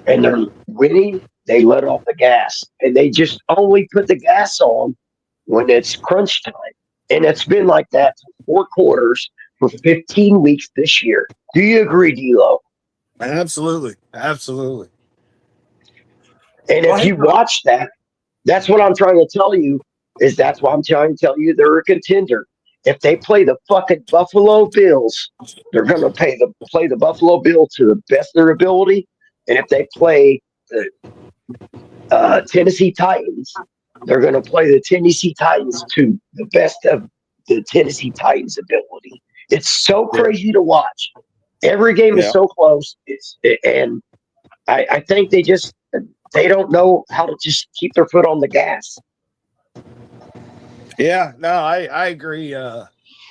and they're winning, they let off the gas. And they just only put the gas on when it's crunch time. And it's been like that for 4 quarters for 15 weeks this year. Do you agree, D'Lo? Absolutely. Absolutely. And if you watch that, that's what I'm trying to tell you, is that's why I'm trying to tell you they're a contender. If they play the fucking Buffalo Bills, they're going to play the Buffalo Bills to the best of their ability. And if they play the Tennessee Titans, they're going to play the Tennessee Titans to the best of the Tennessee Titans' ability. It's so crazy to watch. Every game is so close. And I think they just they don't know how to just keep their foot on the gas. Yeah, no, I agree.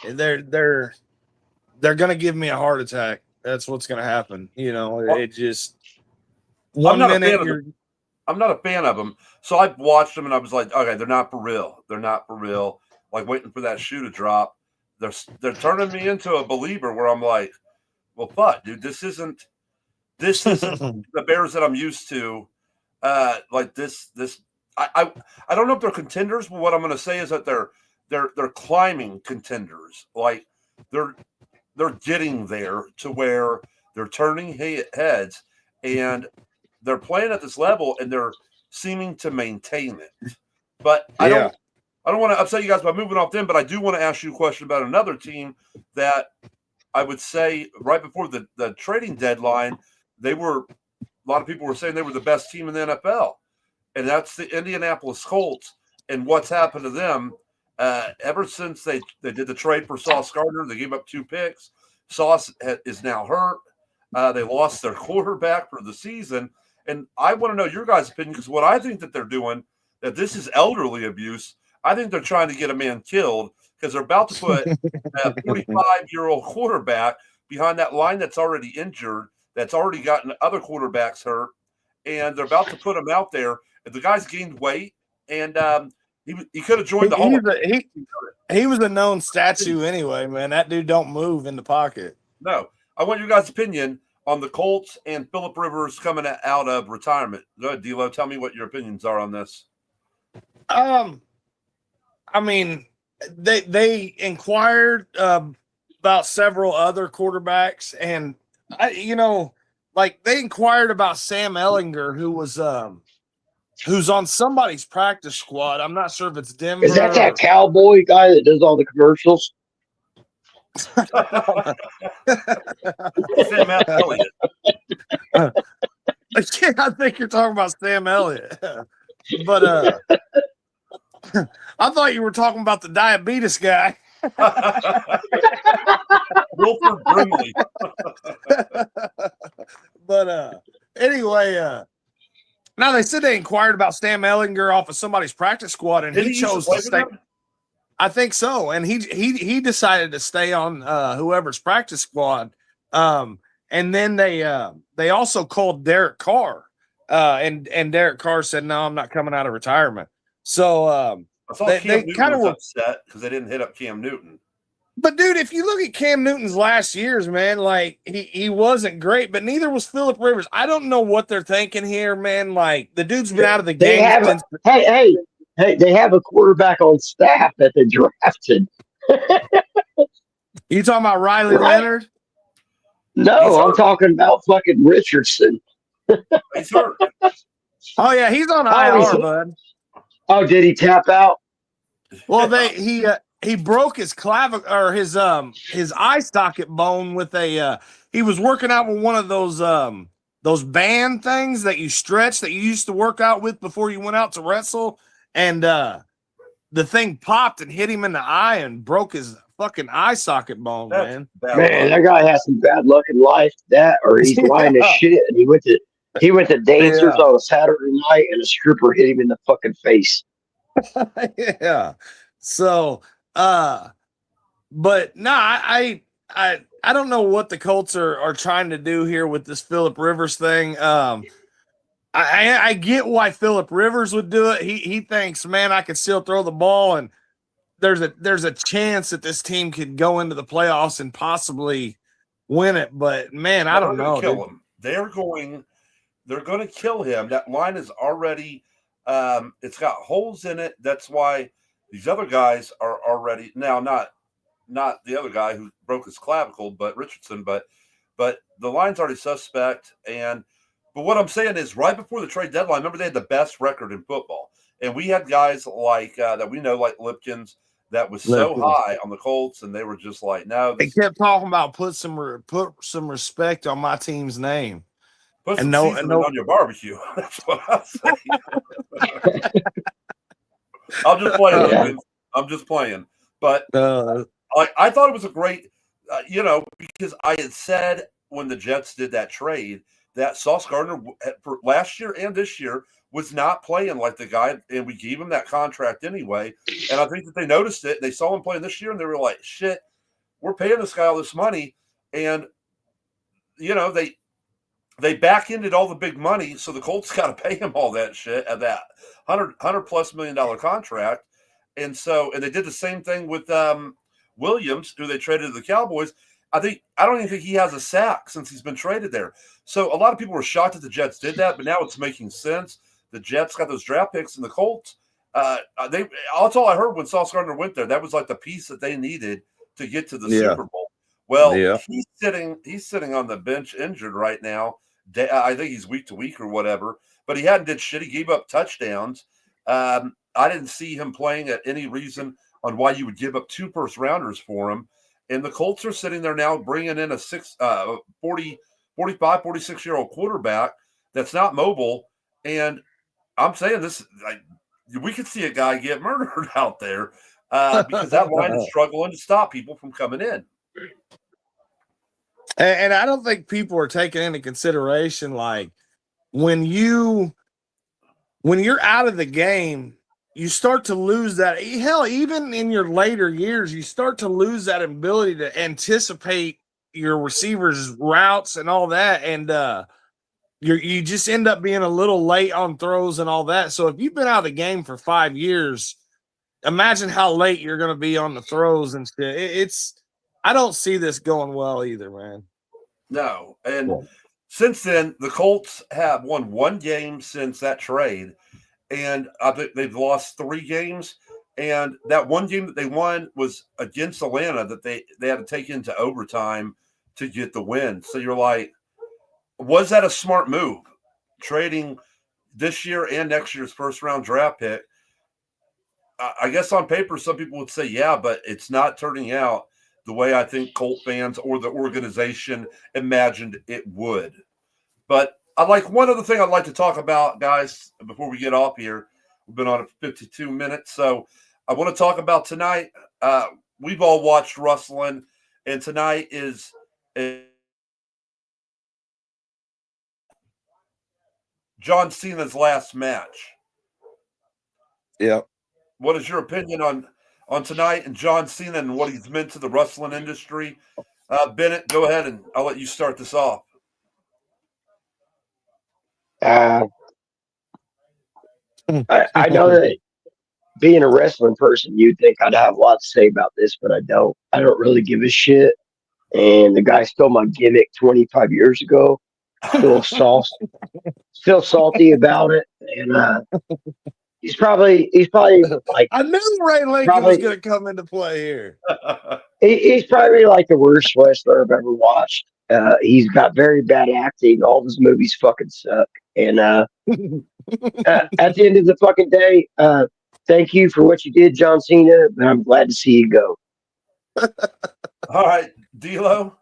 They're gonna give me a heart attack. That's what's gonna happen. You know, it just I'm one not a minute fan you're. I'm not a fan of them. So I watched them and I was like, okay, they're not for real. They're not for real. Like waiting for that shoe to drop. They're turning me into a believer where I'm like, well, fuck, dude, this isn't the Bears that I'm used to. Like this I don't know if they're contenders, but what I'm going to say is that they're climbing contenders. Like they're getting there to where they're turning heads and they're playing at this level and they're seeming to maintain it. But I don't want to upset you guys by moving off them, but I do want to ask you a question about another team that I would say right before the trading deadline, a lot of people were saying they were the best team in the NFL, and that's the Indianapolis Colts. And what's happened to them ever since they did the trade for Sauce Gardner? They gave up 2 picks. Sauce is now hurt. They lost their quarterback for the season. And I want to know your guys' opinion, because what I think that they're doing, that this is elderly abuse. I think they're trying to get a man killed because they're about to put a 45-year-old quarterback behind that line that's already injured, that's already gotten other quarterbacks hurt, and they're about to put him out there. And the guy's gained weight, and he could have joined the Hall. He was a known statue anyway, man. That dude don't move in the pocket. No. I want your guys' opinion on the Colts and Phillip Rivers coming out of retirement. Go ahead, D'Lo. Tell me what your opinions are on this. I mean, they inquired about several other quarterbacks, and they inquired about Sam Ellinger, who was who's on somebody's practice squad. I'm not sure if it's Denver. Is that cowboy guy that does all the commercials? Sam Elliott. I think you're talking about Sam Elliott, but I thought you were talking about the diabetes guy. Wilford Brimley. But anyway, now they said they inquired about Sam Ellinger off of somebody's practice squad, and he chose to stay. I think so, and he decided to stay on whoever's practice squad. And then they also called Derek Carr, and Derek Carr said, "No, I'm not coming out of retirement." So I saw they kind of were upset because they didn't hit up Cam Newton. But dude, if you look at Cam Newton's last years, man, like he wasn't great, but neither was Phillip Rivers. I don't know what they're thinking here, man. Like the dude's been out of the game since. Hey, they have a quarterback on staff that they drafted. You talking about Riley Leonard? No, I'm talking about fucking Richardson. He's hurt. Oh yeah, he's on IR, bud. Oh, did he tap out? Well, he broke his clavicle or his eye socket bone with a. He was working out with one of those band things that you stretch that you used to work out with before you went out to wrestle, and the thing popped and hit him in the eye and broke his fucking eye socket bone, man. Man, that guy has some bad luck in life. That or he's lying to shit. And he went to dancers on a Saturday night, and a stripper hit him in the fucking face. Yeah. So, but no, I don't know what the Colts are trying to do here with this Phillip Rivers thing. I get why Phillip Rivers would do it. He thinks, man, I can still throw the ball, and there's a chance that this team could go into the playoffs and possibly win it. But man, I don't know. Kill him. They're going to kill him. That line is already it's got holes in it. That's why these other guys are already now not the other guy who broke his clavicle, but Richardson, but the line's already suspect. But what I'm saying is right before the trade deadline, remember they had the best record in football. And we had guys like that we know, like Lipkins, that was so high on the Colts, and they were just like, no. They kept talking about put some respect on my team's name. Put some seasoning on your barbecue. That's what I say. I'm just playing. Yeah. I'm just playing. But I thought it was a great, because I had said when the Jets did that trade that Sauce Gardner for last year and this year was not playing like the guy, and we gave him that contract anyway. And I think that they noticed it. They saw him playing this year, and they were like, "Shit, we're paying this guy all this money," and they back-ended all the big money, so the Colts got to pay him all that shit at that $100+ million contract. And they did the same thing with Williams, who they traded to the Cowboys. I don't even think he has a sack since he's been traded there. So a lot of people were shocked that the Jets did that, but now it's making sense. The Jets got those draft picks, and the Colts. That's all I heard when Sauce Gardner went there. That was like the piece that they needed to get to the Super Bowl. Well, he's sitting on the bench injured right now. I think he's week to week or whatever, but he hadn't did shit. He gave up touchdowns. I didn't see him playing at any reason on why you would give up 2 first rounders for him. And the Colts are sitting there now bringing in a 45, 46-year-old quarterback that's not mobile. And I'm saying this, we could see a guy get murdered out there because that line is struggling to stop people from coming in. And I don't think people are taking into consideration, like, when you're out of the game, you start to lose that. Hell, even in your later years, you start to lose that ability to anticipate your receivers' routes and all that. And you just end up being a little late on throws and all that. So if you've been out of the game for 5 years, imagine how late you're going to be on the throws and shit. I don't see this going well either, man. No. And since then, the Colts have won 1 game since that trade, and I think they've lost 3 games. And that 1 game that they won was against Atlanta that they had to take into overtime to get the win. So you're like, was that a smart move? Trading this year and next year's first-round draft pick? I guess on paper, some people would say, yeah, but it's not turning out the way I think Colt fans or the organization imagined it would. But one other thing I'd like to talk about, guys, before we get off here. We've been on it for 52 minutes. So I want to talk about tonight. We've all watched wrestling, and tonight is John Cena's last match. Yeah. What is your opinion on tonight and John Cena and what he's meant to the wrestling industry? Bennett, go ahead, and I'll let you start this off. I know that being a wrestling person, you'd think I'd have a lot to say about this, but I don't. I don't really give a shit. And the guy stole my gimmick 25 years ago. Still salty about it. And he's probably like, I knew Ray Lincoln was going to come into play here. He's probably like the worst wrestler I've ever watched. He's got very bad acting. All of his movies fucking suck. And at the end of the fucking day, thank you for what you did, John Cena. But I'm glad to see you go. All right, D'Lo.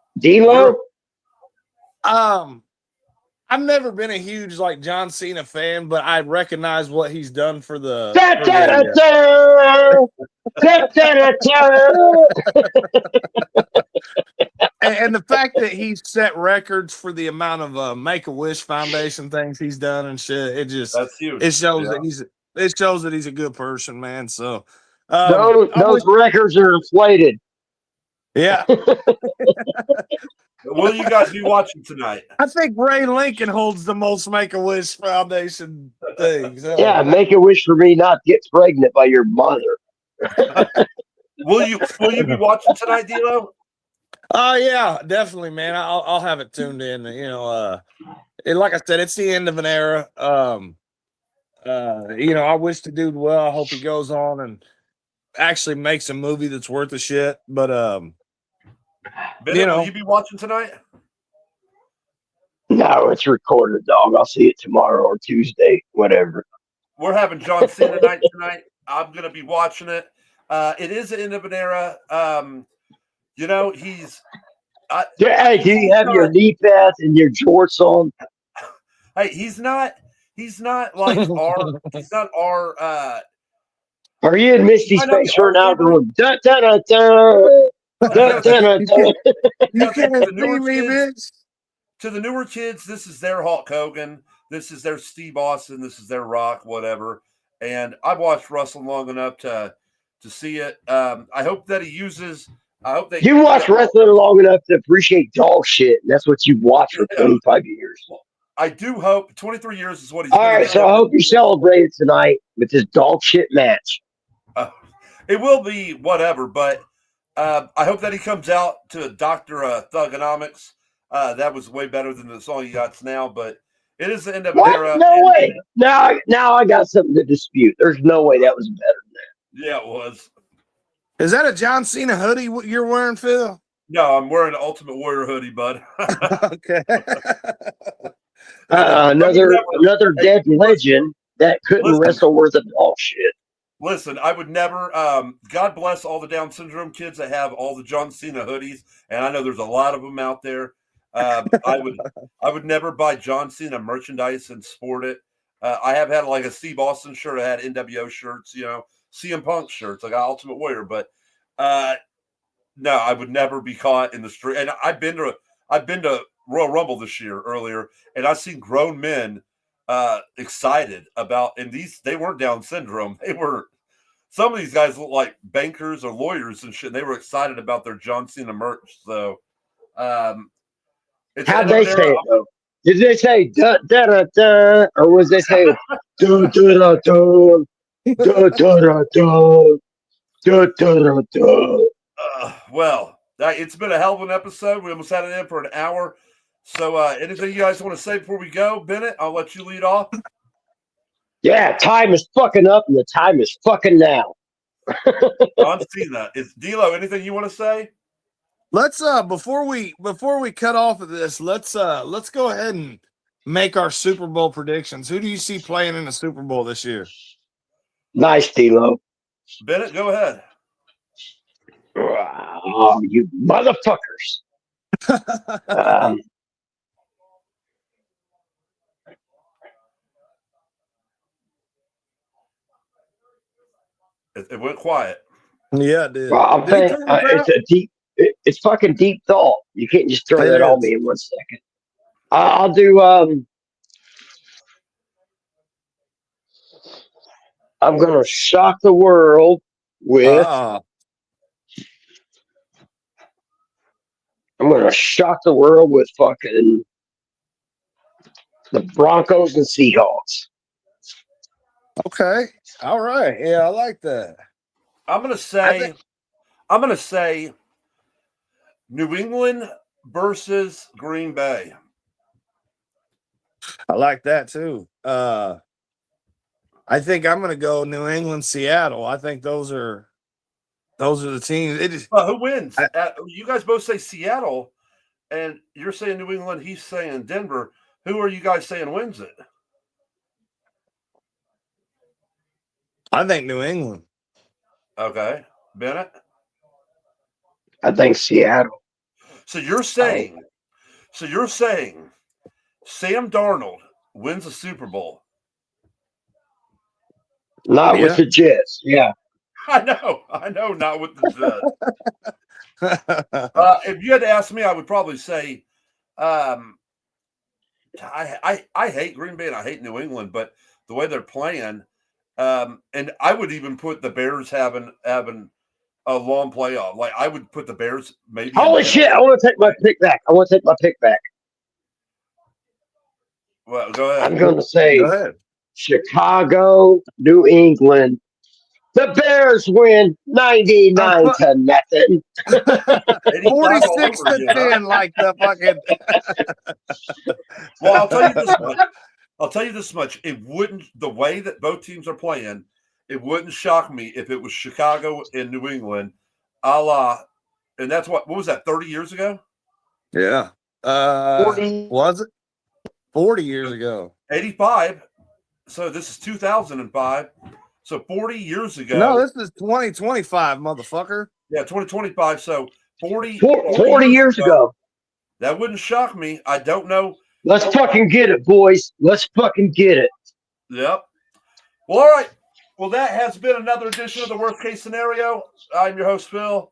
I've never been a huge John Cena fan, but I recognize what he's done for the. And the fact that he's set records for the amount of Make-A-Wish Foundation things he's done and shit, that's huge. It shows that he's a good person, man. So those records are inflated. Yeah. Will you guys be watching tonight? I think Ray Lincoln holds the most Make-A-Wish Foundation things. Yeah, make a wish for me not to get pregnant by your mother. Will you be watching tonight, D'Lo? Yeah, definitely, man. I'll have it tuned in. Like I said, it's the end of an era. I wish the dude well. I hope he goes on and actually makes a movie that's worth the shit. But Bennett, will you be watching tonight? No, it's recorded, dog. I'll see it tomorrow or Tuesday, whatever. We're having John Cena night tonight. I'm going to be watching it. It is the end of an era. He's. Hey, do you have your knee pads and your jorts on? Hey, he's not like our. He's not our. Are you in Misty's face right now going da da da da da da da? You can't see me, bitch. to the newer kids, this is their Hulk Hogan. This is their Steve Austin. This is their Rock, whatever. And I've watched wrestling long enough to see it. I hope that he uses. I hope they. You watch wrestling long enough to appreciate dog shit. And that's what you've watched for 25 years. I do hope 23 years is what he's. All right, so I hope you celebrate it tonight with this dog shit match. It will be whatever, but I hope that he comes out to Dr. Thugonomics. That was way better than the song he got now, but it is the end of an era. No way. Now I got something to dispute. There's no way that was better than Yeah, it was. Is that a John Cena hoodie you're wearing, Phil? No, I'm wearing an Ultimate Warrior hoodie, bud. Okay. Another dead legend that couldn't wrestle worth a dog shit. Listen, I would never. God bless all the Down syndrome kids that have all the John Cena hoodies, and I know there's a lot of them out there. I would never buy John Cena merchandise and sport it. I have had like a Steve Austin shirt. I had NWO shirts, CM Punk shirts. I got Ultimate Warrior, but no, I would never be caught in the street. And I've been to Royal Rumble this year earlier, and I've seen grown men excited about, and they weren't Down syndrome. Some of these guys look like bankers or lawyers and shit. And they were excited about their John Cena merch. So, how'd they say it though? Did they say da da da da, or was they say da da da da da da da da da? Well, it's been a hell of an episode. We almost had it in for an hour. So, anything you guys want to say before we go, Bennett? I'll let you lead off. Yeah, time is fucking up, and the time is fucking now. I'm seeing that. Is D'Lo, anything you want to say? Let's before we cut off of this, let's go ahead and make our Super Bowl predictions. Who do you see playing in the Super Bowl this year? Nice, D'Lo. Bennett, go ahead. Oh, you motherfuckers. It went quiet. Yeah, it did. Well, I'm saying it's fucking deep thought. You can't just throw that on me in 1 second. I'll do. I'm gonna shock the world with. I'm gonna shock the world with fucking the Broncos and Seahawks. Okay. All right. Yeah, I like that. I'm gonna say New England versus Green Bay. I like that too. I think I'm gonna go New England, Seattle. I think those are the teams. Who wins? You guys both say Seattle, and you're saying New England. He's saying Denver. Who are you guys saying wins it? I think New England. Okay, Bennett. I think Seattle. So you're saying Sam Darnold wins a Super Bowl? Not with the Jets. Yeah. I know, not with the Jets. If you had to ask me, I would probably say, I hate Green Bay and I hate New England, but the way they're playing, and I would even put the Bears having a long playoff. Like I would put the Bears maybe. Holy shit! I want to take my pick back. Well, go ahead. I'm going to say Chicago, New England. The Bears win 99 to nothing. 46 to 10, like the fucking. Well, I'll tell you this much. It wouldn't, the way that both teams are playing, it wouldn't shock me if it was Chicago and New England, a la, and that's what was that, 30 years ago? Yeah. 40. Was it? 40 years ago. 85. So this is 2005. So 40 years ago. No, this is 2025, motherfucker. Yeah, 2025. So 40 years ago. That wouldn't shock me. I don't know. Let's fucking get it, boys. Let's fucking get it. Yep. Well, all right. Well, that has been another edition of the Worst Case Scenario. I'm your host, Phil.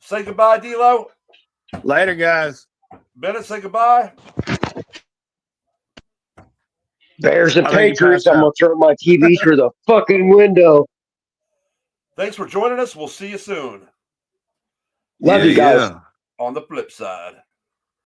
Say goodbye, D'Lo. Later, guys. Bennett, say goodbye. Bears and I think you Patriots. passed I'm gonna out. throw my TV through the fucking window. Thanks for joining us. We'll see you soon Love Yeah, you guys. yeah. on the flip side.